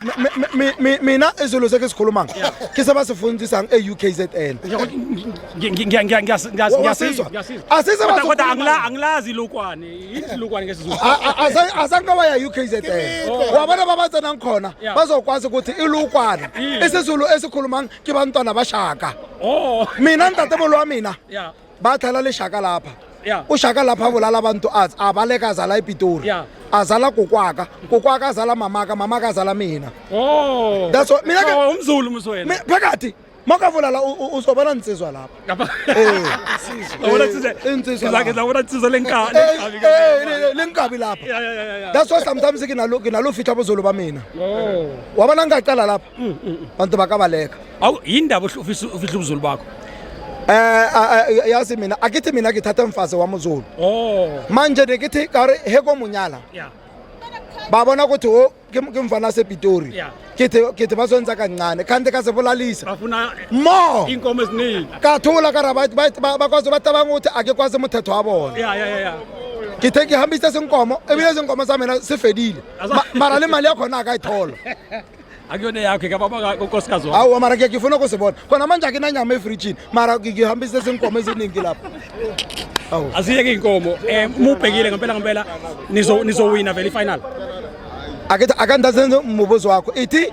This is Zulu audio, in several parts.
mina izolo seke sikhuluma ke seba sifundisang e-UKZN ngiyasizwa kodwa angilazi ilukwane yini ilukwane ngesizulu azange waya UKZN wabona babatsena khona bazokwazi ukuthi ilukwana isizulu esikhulumang ke bantwana bashaka mina ntatemolo wa mina bathala le shaka lapha ushaka lapha bulala abantu abaleka azala ePitori azala kokwaka azala mamaka azala mina that's what mina umzulu muswena phakathi makavulala uzobona insizwa lapha insizwa ngizabona insizwa lenkabi lapha that's why sometimes nginalo fitha abozulu bamina wabona ngaqala lapha bantu bakabaleka awu yindaba ufihla ubuzulu bakho yazi mina akithi mina ngithatha umfazi wamuzulu manje ngithi kare heko munyala babona ukuthi ho kimfana sePitori kithi bazonza kancane kanti kasebulalisa bafuna mo inkomo eziningi kathula kara bakwazi batabanga ukuthi akekwazi umthetho wabona kithi ngihambisa senkomo ebile senkomo zamina sifedile mara le mali yakho na akayithola akuyona yakho ngababa unkosikazi wakho awu mara ngiyafuna ukuzibona khona manje akinanyama efrijini mara ngihambisa senkomo eziningi lapha awu asiyeke inkomo mubhekile ngempela nizowina vele final akandazenze umubuzo wakho ithi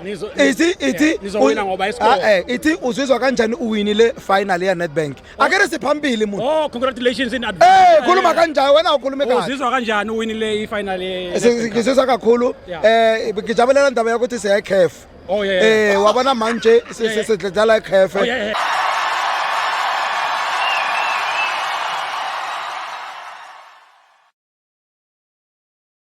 nizowina ngoba iscore ithi uzizwa kanjani uwinile final ya Nedbank akere siphambili muntu congratulations in advance khuluma kanjani wena ukhulume kahle uzizwa kanjani uwinile ifinal sizizwa kakhulu ngijabulela indaba yokuthi siya eCAF wabona manje sidlala eCAF